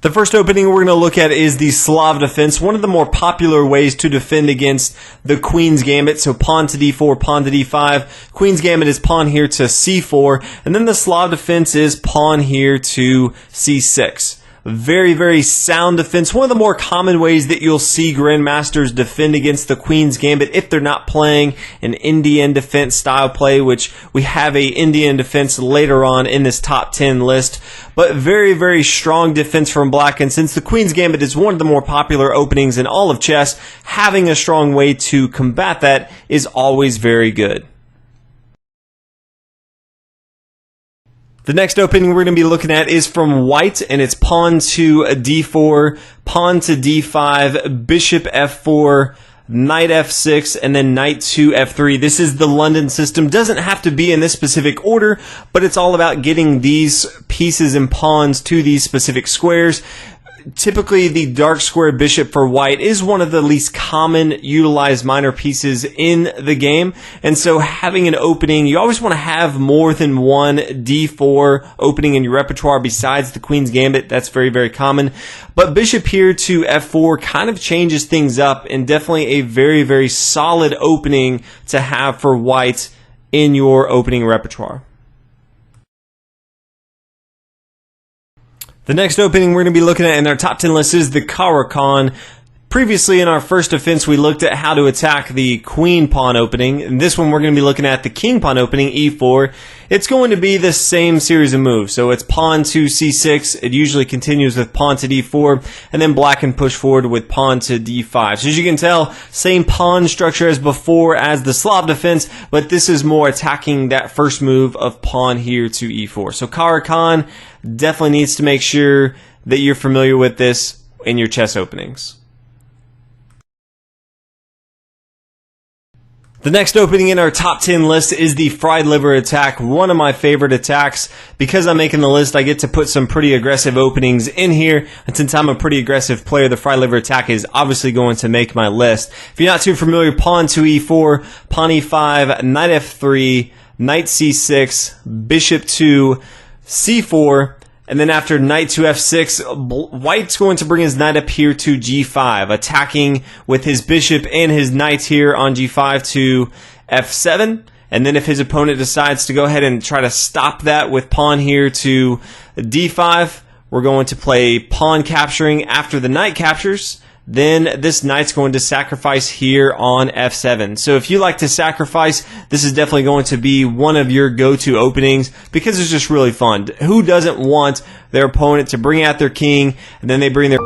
The first opening we're going to look at is the Slav defense, one of the more popular ways to defend against the Queen's Gambit. So pawn to d4, pawn to d5. Queen's Gambit is pawn here to c4, and then the Slav defense is pawn here to c6. Very, very sound defense. One of the more common ways that you'll see grandmasters defend against the Queen's Gambit if they're not playing an Indian defense style play, which we have a Indian defense later on in this top 10 list. But very, very strong defense from black. And since the Queen's Gambit is one of the more popular openings in all of chess, having a strong way to combat that is always very good. The next opening we're going to be looking at is from white, and it's pawn to d4, pawn to d5, bishop f4, knight f6, and then knight to f3. This is the London system. Doesn't have to be in this specific order, but it's all about getting these pieces and pawns to these specific squares. Typically, the dark square bishop for white is one of the least common utilized minor pieces in the game. And so having an opening, you always want to have more than one d4 opening in your repertoire besides the Queen's Gambit. That's very, very common. But bishop here to f4 kind of changes things up, and definitely a very, very solid opening to have for white in your opening repertoire. The next opening we're going to be looking at in our top 10 list is the Caro-Kann. Previously in our first defense, we looked at how to attack the queen pawn opening. In this one, we're going to be looking at the king pawn opening, e4. It's going to be the same series of moves. So it's pawn to c6. It usually continues with pawn to d4, and then black can push forward with pawn to d5. So as you can tell, same pawn structure as before as the Slav defense, but this is more attacking that first move of pawn here to e4. So Caro-Kann definitely needs to make sure that you're familiar with this in your chess openings. The next opening in our top 10 list is the fried liver attack, one of my favorite attacks. Because I'm making the list, I get to put some pretty aggressive openings in here, and since I'm a pretty aggressive player, the fried liver attack is obviously going to make my list. If you're not too familiar, pawn to e4, pawn e5, knight f3, knight c6, bishop to c4, and then after knight to f6, white's going to bring his knight up here to g5, attacking with his bishop and his knight here on g5 to f7. And then if his opponent decides to go ahead and try to stop that with pawn here to d5, we're going to play pawn capturing after the knight captures. Then this knight's going to sacrifice here on f7. So if you like to sacrifice, this is definitely going to be one of your go-to openings because it's just really fun. Who doesn't want their opponent to bring out their king and then they bring their